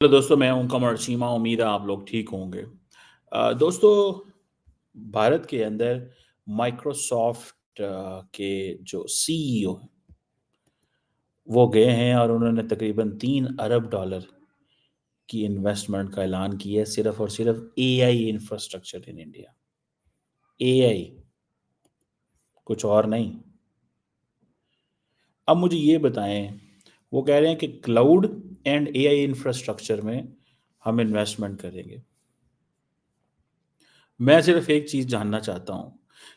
Hello दोस्तों, मैं हूं कमर चीमा। उम्मीद है आप लोग ठीक होंगे। दोस्तों, भारत के अंदर माइक्रोसॉफ्ट के जो सीईओ हैं वो गए हैं और उन्होंने तकरीबन $3 अरब की इन्वेस्टमेंट का ऐलान किया है, सिर्फ और सिर्फ AI infrastructure in India. AI, कुछ और नहीं। अब मुझे ये बताएं, वो कह रहे हैं कि क्लाउड एंड एआई इंफ्रास्ट्रक्चर में हम इन्वेस्टमेंट करेंगे। मैं सिर्फ एक चीज जानना चाहता हूं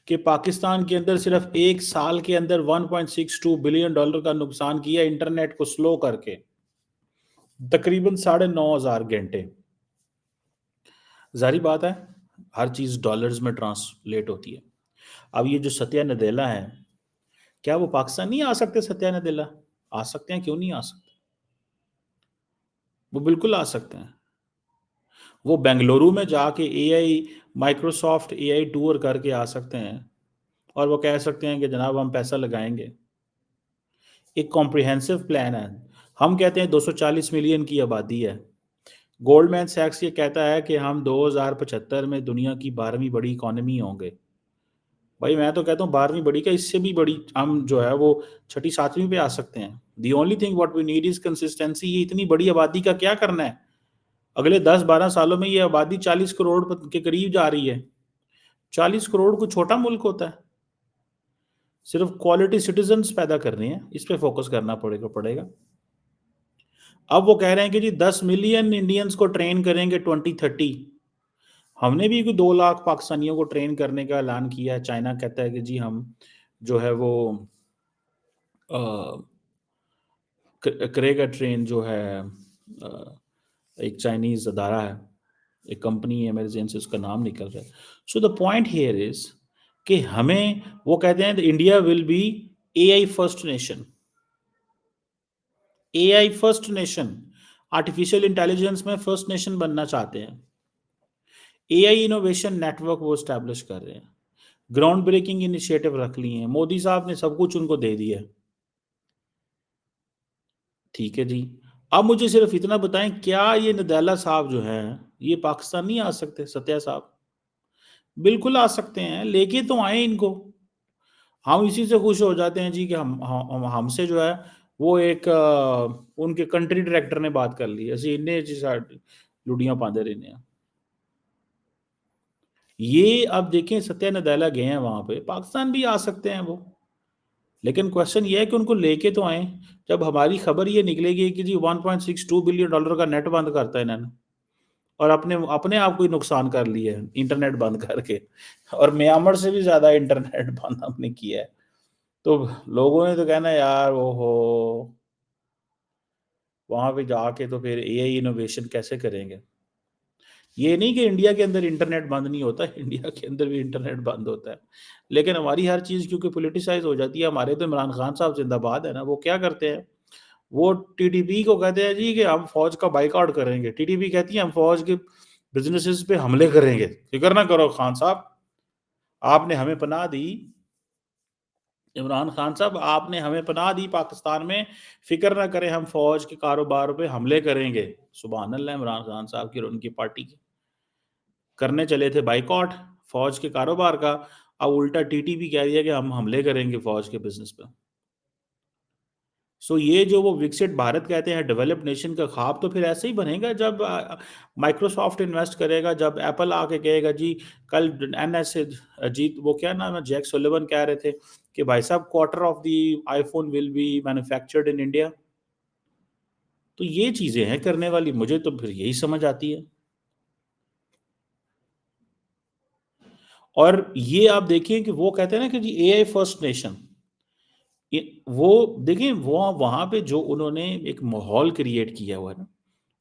कि पाकिस्तान के अंदर सिर्फ एक साल के अंदर $1.62 बिलियन का नुकसान किया इंटरनेट को स्लो करके, तकरीबन 9,500 घंटे। जारी बात है, हर चीज डॉलर्स में ट्रांसलेट होती है। अब ये जो सत्या नदेला है, क्या वो पाकिस्तान नहीं आ सकते? सत्या नदेला आ सकते हैं, क्यों नहीं आ सकते? वो बिल्कुल आ सकते हैं। वो बेंगलुरु में जाके एआई, माइक्रोसॉफ्ट एआई टूर करके आ सकते हैं और वो कह सकते हैं कि जनाब हम पैसा लगाएंगे। एक कॉम्प्रिहेंसिव प्लान है। हम कहते हैं 240 मिलियन की आबादी है। गोल्डमैन सैक्स ये कहता है कि हम 2075 में दुनिया की 12वीं बड़ी इकोनॉमी होंगे। भाई मैं तो कहता हूँ 12वीं बड़ी का इससे भी बड़ी हम जो है वो छठी सातवीं पे आ सकते हैं। The only thing what we need is consistency. ये इतनी बड़ी आबादी का क्या करना है? अगले 10-12 सालों में ये आबादी 40 करोड़ के करीब जा रही है। 40 करोड़ कोई छोटा मुल्क होता है? सिर्फ क्वालिटी सिटीजन्स पैदा करनी है, इस पे फोकस करना पड़ेगा। अब वो कह रहे हैं कि जी 10 मिलियन इंडियंस को ट्रेन करेंगे 2030। हमने भी कोई 2 लाख पाकिस्तानियों को ट्रेन करने का ऐलान किया है। चाइना कहता है कि जी हम जो है वो अ, करेगा ट्रेन जो है। एक चाइनीज अदारा है, एक कंपनी है, इमरजेंसी उसका नाम निकल रहा है। So the point here is कि हमें, वो कहते हैं India will be AI first nation. AI first nation, artificial intelligence में फर्स्ट नेशन बनना चाहते हैं। एआई इनोवेशन नेटवर्क वो स्टैब्लिश कर रहे हैं। ग्राउंड ब्रेकिंग इनिशिएटिव रख लिए हैं। मोदी साहब ने सब कुछ उनको दे दिया है। ठीक है जी। अब मुझे सिर्फ इतना बताएं, क्या ये नदैला साहब जो है ये पाकिस्तान नहीं आ सकते? सत्या साहब बिल्कुल आ सकते हैं, लेके तो आए इनको। हम इसी से खुश हो जाते हैं जी कि हमसे जो है वो एक उनके कंट्री डायरेक्टर ने बात कर ली, ਅਸੀਂ ਇੰਨੇ ਜੀ लुडियां पाते रहने हैं। ये अब देखें, सत्या नदैला गए हैं वहां पे, पाकिस्तान भी आ सकते हैं वो। लेकिन क्वेश्चन ये है कि उनको लेके तो आए। जब हमारी खबर ये निकलेगी कि जी $1.62 बिलियन का नेट बंद करता है इन्होंने, और अपने अपने आप को ही नुकसान कर लिया है इंटरनेट बंद करके, और म्यांमार से भी ज्यादा इंटरनेट बंद हमने किया है, तो लोगों ने तो कहना यार वो हो, वहां पे जाके तो फिर एआई इनोवेशन कैसे करेंगे? ये नहीं कि इंडिया के अंदर इंटरनेट बंद नहीं होता, इंडिया के अंदर भी इंटरनेट बंद होता है। लेकिन हमारी हर चीज़ क्योंकि पॉलिटिसाइज हो जाती है। हमारे तो इमरान खान साहब जिंदाबाद है ना, वो क्या करते हैं, वो टीटीपी को कहते हैं जी कि हम फौज का बाइकआउट करेंगे। टीटीपी कहती है हम फौज के बिजनेसेस पे हमले करेंगे। फिक्र ना करो खान साहब, आपने हमें पनाह दी। इमरान खान साहब, आपने हमें पनाह दी पाकिस्तान में, फिक्र ना करें, हम फौज के कारोबार पे हमले करेंगे। सुभान अल्लाह, इमरान खान साहब की और उनकी पार्टी की करने चले थे बाइकआउट फौज के कारोबार का। अब उल्टा टीटीपी कह दिया कि हम हमले करेंगे फौज के बिजनेस पे। सो ये जो वो विकसित भारत कहते हैं, डेवलप्ड नेशन का ख्वाब तो फिर ऐसे ही बनेगा जब माइक्रोसॉफ्ट इन्वेस्ट करेगा, जब एप्पल आके कहेगा जी। कल एनएस जीत, वो क्या नाम है, जैक सुलिवन कह रहे थे कि भाई साहब quarter of the iPhone will be manufactured in India. तो ये चीजें हैं करने वाली, मुझे तो फिर यही समझ आती है। और ये आप देखिए कि वो कहते हैं ना कि जी एआई फर्स्ट नेशन, वो देखिए वो वहां पे जो उन्होंने एक माहौल क्रिएट किया हुआ है ना,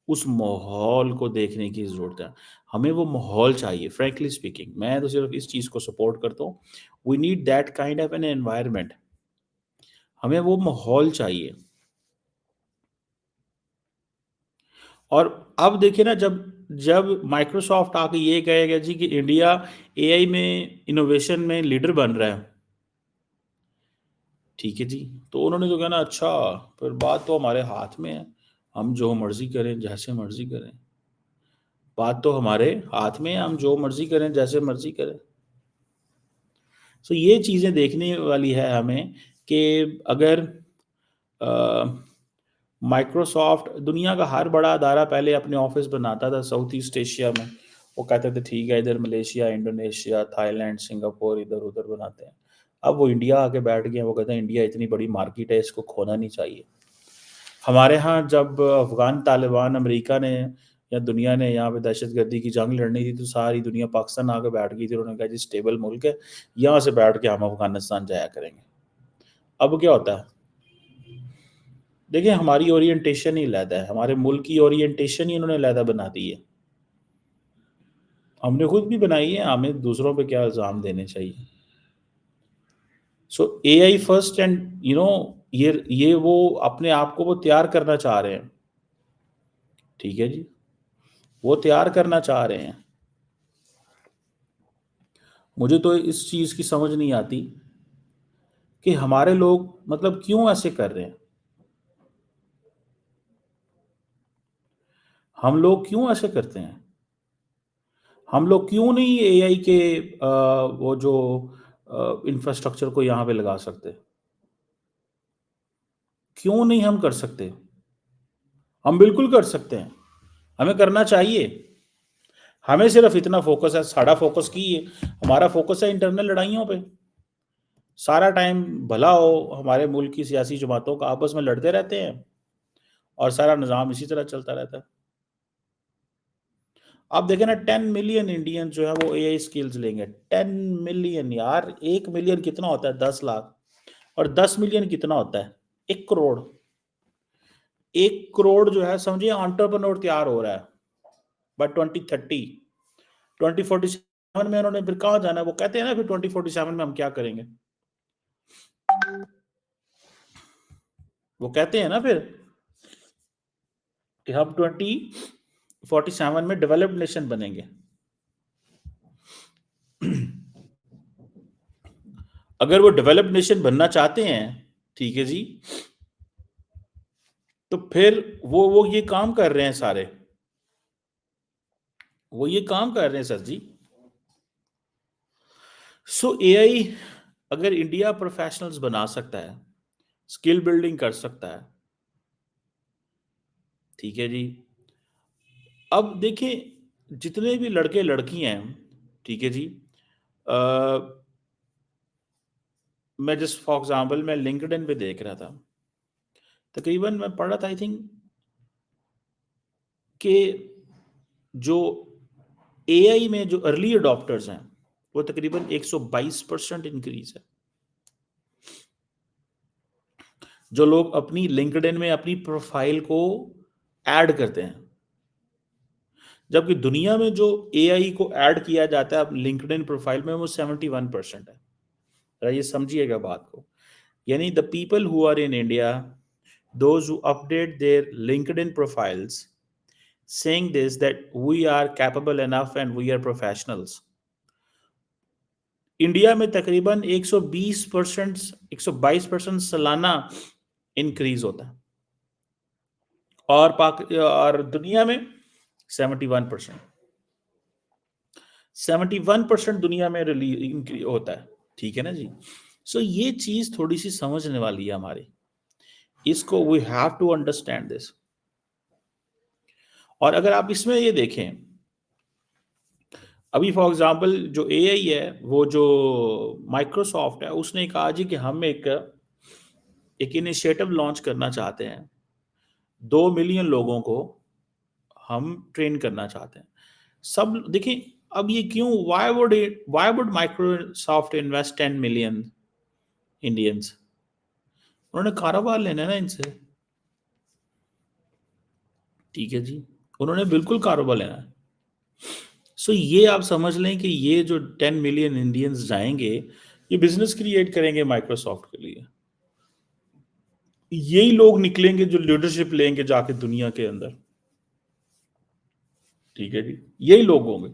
उस माहौल को देखने की ज़रूरत है। हमें वो माहौल चाहिए, फ्रैंकली स्पीकिंग। मैं तो सिर्फ़ इस चीज़ को सपोर्ट करता हूँ। We need that kind of an environment. हमें वो माहौल चाहिए। और अब देखिए ना, जब जब माइक्रोसॉफ्ट आके ये कहेगा जी कि इंडिया एआई में इनोवेशन में लीडर बन रहा है, ठीक है जी, तो उन्होंने तो कहना अच्छा, फिर बात तो हमारे हाथ में है। हम जो मर्जी करें, जैसे मर्जी करें। बात तो हमारे हाथ में है, हम जो मर्जी करें, जैसे मर्जी करें। सो ये चीज़ें देखने वाली है हमें कि अगर माइक्रोसॉफ्ट दुनिया का हर बड़ा अदारा पहले अपने ऑफिस बनाता था साउथ ईस्ट एशिया में। वो कहते थे ठीक है, इधर मलेशिया, इंडोनेशिया, थाईलैंड, सिंगापुर, इधर उधर बनाते हैं। अब वो इंडिया आके बैठ गए, वो कहते हैं इंडिया इतनी बड़ी मार्केट है, इसको खोना नहीं चाहिए। हमारे यहाँ जब अफ़गान तालिबान अमेरिका ने या दुनिया ने यहाँ पे दहशतगर्दी की जंग लड़नी थी, तो सारी दुनिया पाकिस्तान आके बैठ गई थी। उन्होंने कहा जी स्टेबल मुल्क है, यहाँ से बैठ के हम अफ़गानिस्तान जाया करेंगे। अब क्या होता है? देखिए हमारी ओरिएंटेशन ही अलहदा है, हमारे मुल्क की ओरिएंटेशन ही उन्होंने अलहदा बना दी है। हमने खुद भी बनाई है, हमें दूसरों पे क्या इल्ज़ाम देने चाहिए। सो एआई फर्स्ट एंड ये वो अपने आप को वो तैयार करना चाह रहे हैं। ठीक है जी, वो तैयार करना चाह रहे हैं। मुझे तो इस चीज़ की समझ नहीं आती कि हमारे लोग मतलब क्यों ऐसे कर रहे हैं। हम लोग क्यों ऐसे करते हैं? हम लोग क्यों नहीं एआई के वो जो इंफ्रास्ट्रक्चर को यहाँ पे लगा सकते? क्यों नहीं हम कर सकते? हम बिल्कुल कर सकते हैं, हमें करना चाहिए। हमें सिर्फ इतना फोकस है, सारा फोकस की है, हमारा फोकस है इंटरनल लड़ाइयों पे। सारा टाइम भला हो हमारे मुल्क की सियासी जमातों का, आपस में लड़ते रहते हैं और सारा निज़ाम इसी तरह चलता रहता है। आप देखें ना 10 मिलियन इंडियन जो है वो एआई स्किल्स लेंगे। 10 मिलियन यार, 1 मिलियन कितना होता है? 10 लाख। और 10 मिलियन कितना होता है? 1 करोड़। 1 करोड़ जो है समझिए एंटरप्रेन्योर तैयार हो रहा है बाय 2030। 2047 में उन्होंने फिर कहाँ जाना है? वो कहते हैं ना फिर 2047 में हम क्या करेंगे? वो कहते हैं ना फिर कि हम 2047 में डेवलप्ड नेशन बनेंगे। अगर वो डेवलप्ड नेशन बनना चाहते हैं, ठीक है जी, तो फिर वो ये काम कर रहे हैं सारे। वो ये काम कर रहे हैं सर जी। सो एआई अगर इंडिया प्रोफेशनल्स बना सकता है, स्किल बिल्डिंग कर सकता है, ठीक है जी। अब देखिए जितने भी लड़के लड़कियां हैं, ठीक है जी, अ, मैं जस्ट फॉर एग्जांपल मैं लिंक्डइन पे देख रहा था, तकरीबन मैं पढ़ रहा था आई थिंक कि जो एआई में जो अर्ली अडॉप्टर्स हैं वो तकरीबन 122% इंक्रीज है। जो लोग अपनी लिंक्डइन में अपनी प्रोफाइल को ऐड करते हैं, जबकि दुनिया में जो एआई को ऐड किया जाता है लिंक्डइन प्रोफाइल में वो 71% है। जरा ये समझिएगा बात को। यानी the people who are in India, those who update their LinkedIn profiles saying this that we are capable enough and we are professionals, India में तकरीबन 120%, 122% सालाना इंक्रीज होता है और और दुनिया में 71%, 71% दुनिया में इंक्रीज होता है। ठीक है ना जी। सो ये चीज थोड़ी सी समझने वाली है हमारी, इसको we have to understand this. और अगर आप इसमें ये देखें, अभी फॉर एग्जांपल जो एआई है, वो जो माइक्रोसॉफ्ट है, उसने कहा जी कि हम एक इनिशिएटिव लॉन्च करना चाहते हैं, 2 मिलियन लोगों को हम ट्रेन करना चाहते हैं। सब देखिए अब ये क्यों, why would Microsoft invest 10 million Indians? उन्होंने कारोबार लेना है ना इनसे। ठीक है जी, उन्होंने बिल्कुल कारोबार लेना है। सो ये आप समझ लें कि ये जो 10 मिलियन इंडियंस जाएंगे, ये बिजनेस क्रिएट करेंगे माइक्रोसॉफ्ट के लिए। यही लोग निकलेंगे जो लीडरशिप लेंगे जाके दुनिया के अंदर। ठीक है जी, यही लोग होंगे।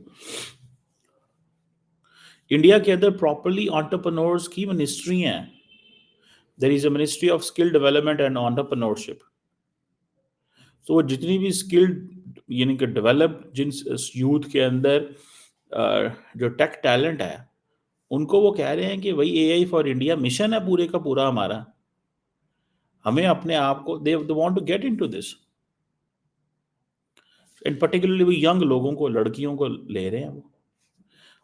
इंडिया के अंदर प्रॉपरली एंटरप्रेन्योर्स की मिनिस्ट्री है। There is a ministry of skill development and entrepreneurship. तो वो जितनी भी स्किल्ड यानी कि डेवलप्ड जिन यूथ के अंदर जो टेक टैलेंट है, उनको वो कह रहे हैं कि वही एआई फॉर इंडिया मिशन है पूरे का पूरा हमारा। हमें अपने आप को they want to get into this, and particularly वो यंग लोगों को, लड़कियों को ले रहे हैं वो।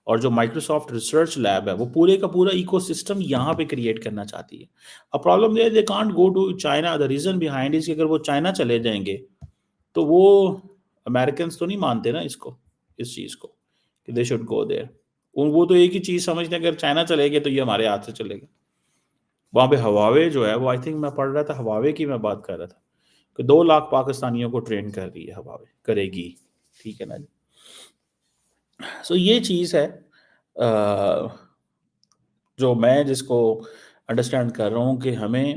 और जो माइक्रोसॉफ्ट रिसर्च लैब है वो पूरे का पूरा इकोसिस्टम यहाँ पे क्रिएट करना चाहती है। अब problem they can't go to China. The reason behind is कि अगर वो चाइना चले जाएंगे तो वो अमेरिकन तो नहीं मानते ना इसको, इस चीज़ को कि दे शुड गो देयर। वो तो एक ही चीज़ समझते हैं, अगर चाइना चले गए तो ये हमारे हाथ से चलेगा। वहाँ पे हवावे जो है वो, आई थिंक मैं पढ़ रहा था, हवावे की मैं बात कर रहा था कि 2 लाख पाकिस्तानियों को ट्रेन कर रही है हवावे, करेगी। ठीक है ना जी। सो ये चीज़ है जो मैं जिसको अंडरस्टैंड कर रहा हूँ कि हमें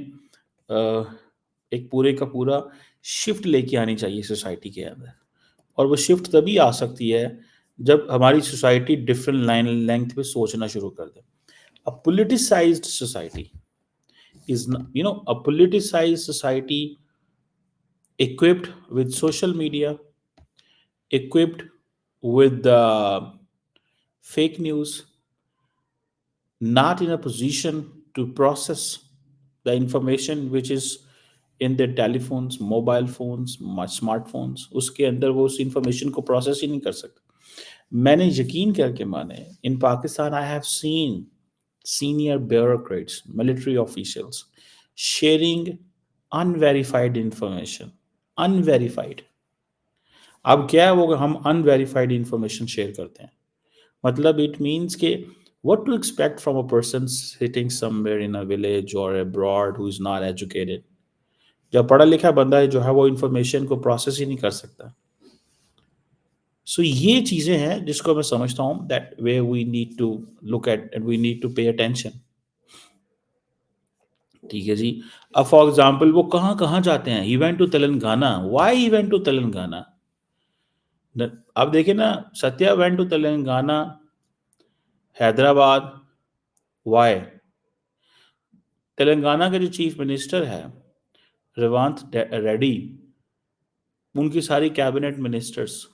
एक पूरे का पूरा शिफ्ट लेके आनी चाहिए सोसाइटी के अंदर। और वो शिफ्ट तभी आ सकती है जब हमारी सोसाइटी डिफरेंट लाइन लेंथ पे सोचना शुरू कर दे। अ politicized society is a politicized society equipped with social media, equipped with fake news, not in a position to process the information which is in their telephones, mobile phones, smartphones, उसके अंदर वो उस information को process ही नहीं कर सकते। मैंने यकीन करके माने, in Pakistan I have seen senior bureaucrats, military officials sharing unverified information, unverified। अब क्या है वो, हम अनवेरीफाइड इंफॉर्मेशन शेयर करते हैं, मतलब इट मीन्स के what to expect from a person sitting somewhere in a village or abroad who is not educated। जब पढ़ा लिखा बंदा है जो है वो इंफॉर्मेशन को प्रोसेस ही नहीं कर सकता। सो ये चीज़ें हैं जिसको मैं समझता हूँ that way we need to look at and we need to pay attention. ठीक है जी। अब फॉर एग्जाम्पल वो कहाँ कहाँ जाते हैं, he went to Telangana, why he went to Telangana. अब देखिए ना, Satya went to Telangana, Hyderabad, why. Telangana के जो चीफ मिनिस्टर है रेवंत रेड्डी, उनकी सारी कैबिनेट मिनिस्टर्स,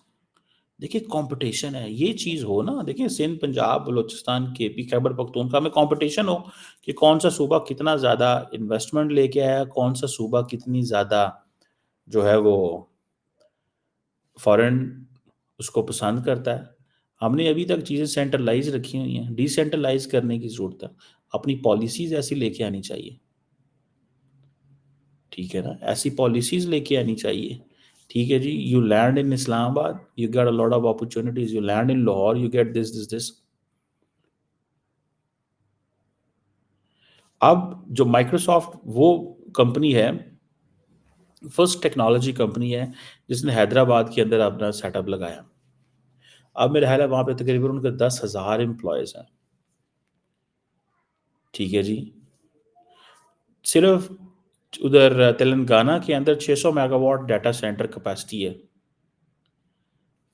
देखिए कंपटीशन है। ये चीज हो ना, देखिए सिंध, पंजाब, बलूचिस्तान, केपी, खैबर पख्तूनख्वा में कंपटीशन हो कि कौन सा सूबा कितना ज्यादा इन्वेस्टमेंट लेके आया, कौन सा सूबा कितनी ज्यादा जो है वो फॉरेन उसको पसंद करता है। हमने अभी तक चीज़ें सेंट्रलाइज रखी हुई हैं, डिसेंट्रलाइज करने की ज़रूरत है। अपनी पॉलिसीज़ ऐसी लेके आनी चाहिए, ठीक है ना, ऐसी पॉलिसीज़ लेके आनी चाहिए। ठीक है जी, you land in Islamabad, you get a lot of opportunities, you land in Lahore, you get this this this. अब जो माइक्रोसॉफ्ट वो कंपनी है, फर्स्ट टेक्नोलॉजी कंपनी है जिसने हैदराबाद के अंदर अपना सेटअप लगाया। अब मेरा ख्याल है वहाँ पे तकरीबन उनके 10,000 एम्प्लॉयज़ हैं। ठीक है जी। सिर्फ उधर तेलंगाना के अंदर 600 मेगावाट डाटा सेंटर कैपेसिटी है।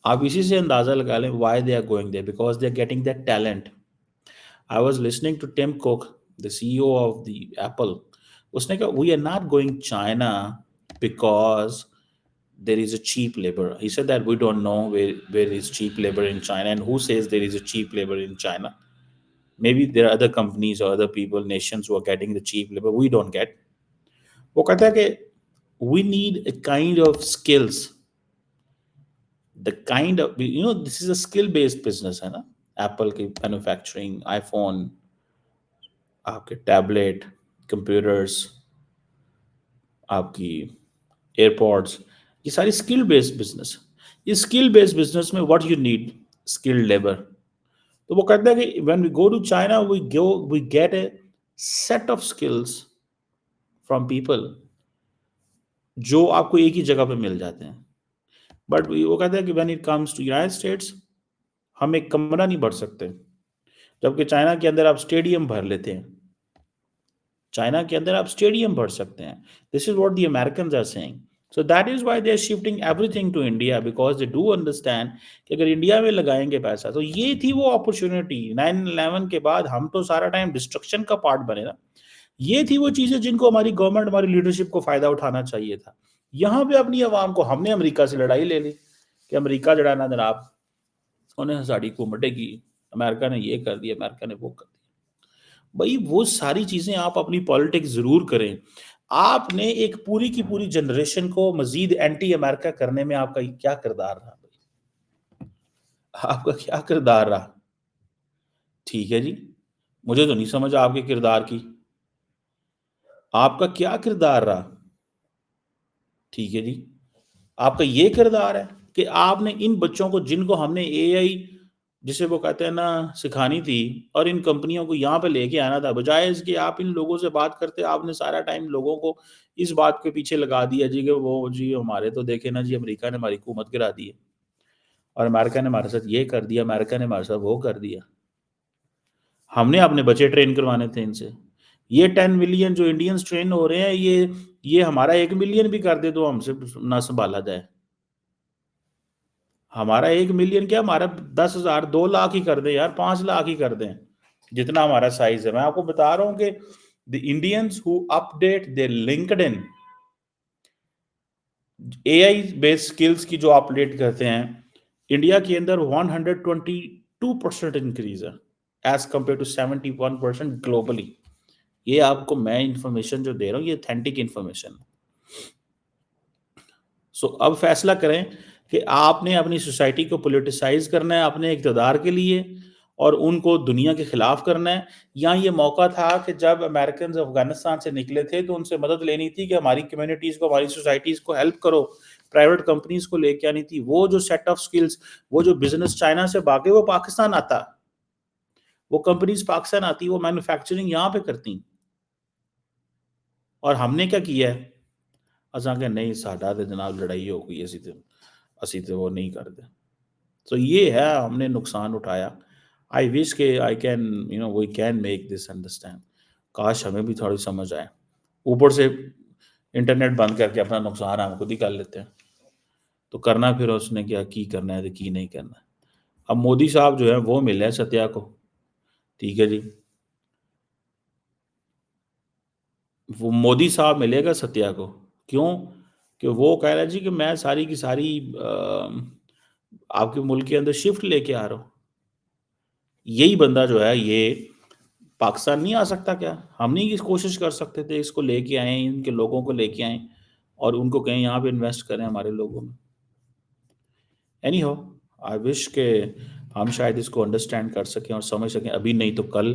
आप इसी से अंदाज़ा लगा लें why they are going there, because they are getting that talent. I was listening to Tim Cook, the CEO of the Apple. उसने कहा we are not going China because there is a cheap labor. He said that we don't know where is cheap labor in China, and who says there is a cheap labor in China. Maybe there are other companies or other people, nations who are getting the cheap labor we don't get. वो कहता है कि we need a kind of skills, the kind of, this is a skill based business है ना। Apple की manufacturing, iPhone, आपके tablet, computers, आपकी AirPods, ये सारी स्किल बेस्ड बिजनेस। इस स्किल बेस्ड बिजनेस में what you need, skilled labour. तो वो कहता है कि when we go to China we get a set of skills from people जो आपको एक ही जगह पे मिल जाते हैं। बट वो कहता है कि when it comes to United States हम एक कमरा नहीं भर सकते, जबकि चाइना के अंदर आप स्टेडियम भर लेते हैं। चाइना के अंदर आप स्टेडियम भर सकते हैं। This is what the Americans are saying. So that is why they are shifting everything to India, because they do understand कि अगर इंडिया में लगाएंगे पैसा तो ये थी वो अपॉर्चुनिटी। 9/11 के बाद हम तो सारा टाइम डिस्ट्रक्शन का पार्ट बने ना। ये थी वो चीजें जिनको हमारी गवर्नमेंट, हमारी लीडरशिप को फायदा उठाना चाहिए था। यहाँ पे अपनी आवाम को हमने अमेरिका से लड़ाई ले ली कि अमेरिका जड़ा ना जनाब उन्हें साड़ी को मटेगी, अमेरिका ने ये कर दिया, अमेरिका ने वो कर दिया। भाई वो सारी चीज़ें आप अपनी पॉलिटिक्स ज़रूर करें। आपने एक पूरी की पूरी जनरेशन को मज़ीद एंटी अमेरिका करने में आपका क्या किरदार रहा भाई? आपका क्या किरदार रहा? ठीक है जी, मुझे तो नहीं समझ आपके किरदार की। आपका क्या किरदार रहा? ठीक है जी। आपका ये किरदार है कि आपने इन बच्चों को जिनको हमने एआई जिसे वो कहते हैं ना सिखानी थी और इन कंपनियों को यहाँ पे लेके आना था, बजाय इसके आप इन लोगों से बात करते आपने सारा टाइम लोगों को इस बात के पीछे लगा दिया जी कि वो जी हमारे तो देखे ना जी अमेरिका ने हमारी हुकूमत गिरा दी है और अमेरिका ने हमारे साथ ये कर दिया, अमेरिका ने हमारे साथ वो कर दिया। हमने अपने बच्चे ट्रेन करवाने थे इनसे। ये 10 मिलियन जो इंडियंस ट्रेन हो रहे हैं ये हमारा 1 मिलियन भी कर दे तो हमसे ना सँभाला जाए। हमारा 1 मिलियन क्या हमारा 10,000 2 लाख ही कर दें यार, 5 लाख ही कर दें, जितना हमारा साइज़ है। मैं आपको बता रहा हूँ कि the Indians who update their LinkedIn AI based skills की जो अपडेट करते हैं, इंडिया के अंदर 122% इंक्रीज़ है एज़ कंपेयर टू 71% ग्लोबली। ये आपको मैं इन्फॉर्मेशन जो दे रहा हूँ ये ऑथेंटिक इन्फॉर्मेशन है। सो अब फैसला करें कि आपने अपनी सोसाइटी को पॉलिटिसाइज़ करना है अपने इक़्तिदार के लिए और उनको दुनिया के खिलाफ करना है, या ये मौका था कि जब अमेरिकन्स अफ़गानिस्तान से निकले थे तो उनसे मदद लेनी थी कि हमारी कम्युनिटीज़ को, हमारी सोसाइटीज़ को हेल्प करो, प्राइवेट कंपनीज़ को लेके आनी थी। वो जो सेट ऑफ स्किल्स, वो जो बिज़नेस चाइना से भागे वो पाकिस्तान आता, वो कंपनीज़ पाकिस्तान आती, वो मैन्युफैक्चरिंग यहाँ पे करती। और हमने क्या किया है? असां कहा नहीं साडा ते जनाब लड़ाई हो गई असी ते वो नहीं करते। तो ये है हमने नुकसान उठाया। आई विश के I can we can make this understand. काश हमें भी थोड़ी समझ आए। ऊपर से इंटरनेट बंद करके अपना नुकसान हम खुद ही कर लेते हैं। तो करना फिर उसने क्या की करना है तो की नहीं करना है। अब मोदी साहब जो है वो मिले हैं सत्या को, ठीक है जी। वो मोदी साहब मिलेगा सत्या को, क्यों? कि वो कह रहा है जी कि मैं सारी की सारी आपके मुल्क के अंदर शिफ्ट लेके आ रहा हूँ। यही बंदा जो है ये पाकिस्तान नहीं आ सकता क्या? हम नहीं इस कोशिश कर सकते थे इसको लेके आएँ, इनके लोगों को लेके आएँ और उनको कहें यहाँ पे इन्वेस्ट करें हमारे लोगों में। एनी हाउ आई विश के हम शायद इसको अंडरस्टैंड कर सकें और समझ सकें, अभी नहीं तो कल,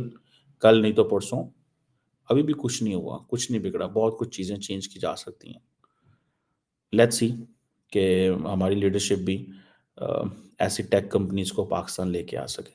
कल नहीं तो परसों। अभी भी कुछ नहीं हुआ, कुछ नहीं बिगड़ा, बहुत कुछ चीज़ें चेंज की जा सकती हैं। लेट्स सी कि हमारी लीडरशिप भी ऐसी टेक कंपनीज़ को पाकिस्तान लेके आ सके।